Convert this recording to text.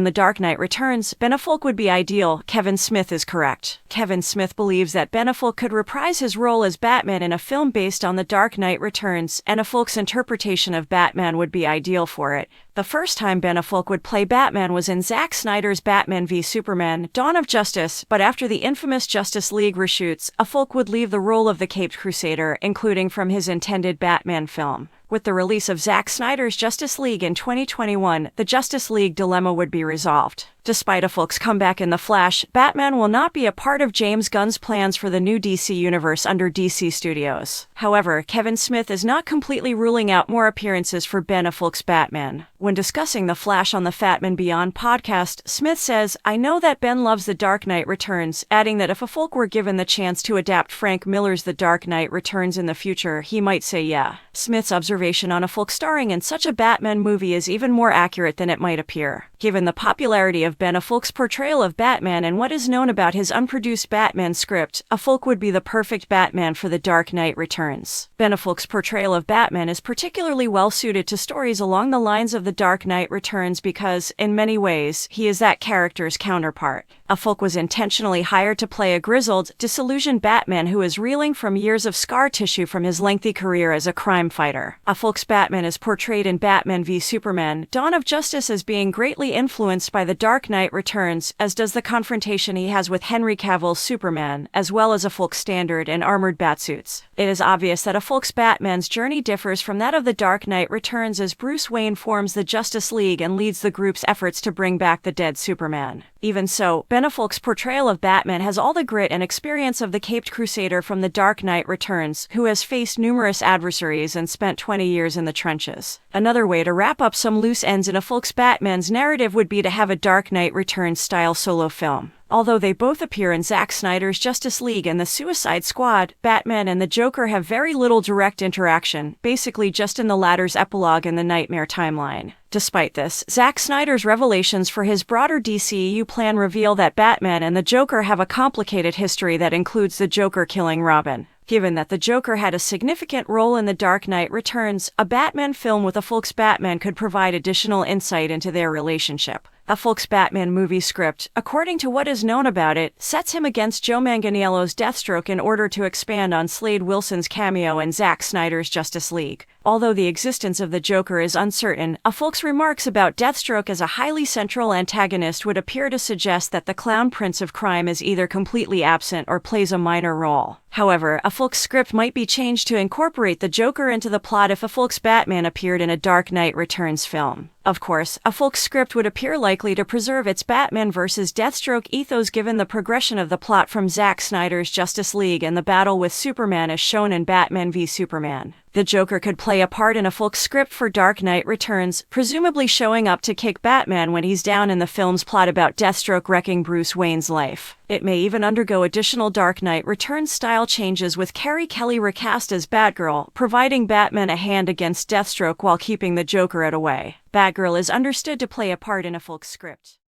in The Dark Knight Returns, Ben Affleck would be ideal. Kevin Smith is correct. Kevin Smith believes that Ben Affleck could reprise his role as Batman in a film based on The Dark Knight Returns, and Affleck's interpretation of Batman would be ideal for it. The first time Ben Affleck would play Batman was in Zack Snyder's Batman v Superman: Dawn of Justice, but after the infamous Justice League reshoots, Affleck would leave the role of the Caped Crusader, including from his intended Batman film. With the release of Zack Snyder's Justice League in 2021, the Justice League dilemma would be resolved. Despite Affleck's comeback in The Flash, Batman will not be a part of James Gunn's plans for the new DC universe under DC Studios. However, Kevin Smith is not completely ruling out more appearances for Ben Affleck's Batman. When discussing The Flash on the Fatman Beyond podcast, Smith says, "I know that Ben loves The Dark Knight Returns," adding that if Affleck were given the chance to adapt Frank Miller's The Dark Knight Returns in the future, he might say yeah. Smith's observation on Affleck starring in such a Batman movie is even more accurate than it might appear. Given the popularity of Ben Affleck's portrayal of Batman and what is known about his unproduced Batman script, Affleck would be the perfect Batman for The Dark Knight Returns. Ben Affleck's portrayal of Batman is particularly well-suited to stories along the lines of The Dark Knight Returns because, in many ways, he is that character's counterpart. Affleck was intentionally hired to play a grizzled, disillusioned Batman who is reeling from years of scar tissue from his lengthy career as a crime fighter. Affleck's Batman is portrayed in Batman v Superman: Dawn of Justice as being greatly influenced by The Dark Knight Returns, as does the confrontation he has with Henry Cavill's Superman, as well as Affleck's standard and armored batsuits. It is obvious that Affleck's Batman's journey differs from that of The Dark Knight Returns as Bruce Wayne forms the Justice League and leads the group's efforts to bring back the dead Superman. Even so, Ben Affleck's portrayal of Batman has all the grit and experience of the Caped Crusader from The Dark Knight Returns, who has faced numerous adversaries and spent 20 years in the trenches. Another way to wrap up some loose ends in Affleck's Batman's narrative would be to have a Dark Knight Returns-style solo film. Although they both appear in Zack Snyder's Justice League and the Suicide Squad, Batman and the Joker have very little direct interaction, basically just in the latter's epilogue in the Nightmare timeline. Despite this, Zack Snyder's revelations for his broader DCEU plan reveal that Batman and the Joker have a complicated history that includes the Joker killing Robin. Given that the Joker had a significant role in The Dark Knight Returns, a Batman film with Affleck's Batman could provide additional insight into their relationship. Affleck's Batman movie script, according to what is known about it, sets him against Joe Manganiello's Deathstroke in order to expand on Slade Wilson's cameo in Zack Snyder's Justice League. Although the existence of the Joker is uncertain, Affleck's remarks about Deathstroke as a highly central antagonist would appear to suggest that the Clown Prince of Crime is either completely absent or plays a minor role. However, Affleck's script might be changed to incorporate the Joker into the plot if Affleck's Batman appeared in a Dark Knight Returns film. Of course, Affleck's script would appear likely to preserve its Batman vs. Deathstroke ethos given the progression of the plot from Zack Snyder's Justice League and the battle with Superman as shown in Batman v Superman. The Joker could play a part in Affleck's script for Dark Knight Returns, presumably showing up to kick Batman when he's down in the film's plot about Deathstroke wrecking Bruce Wayne's life. It may even undergo additional Dark Knight Returns style changes with Carrie Kelly recast as Batgirl, providing Batman a hand against Deathstroke while keeping the Joker at away. Batgirl is understood to play a part in Affleck's script.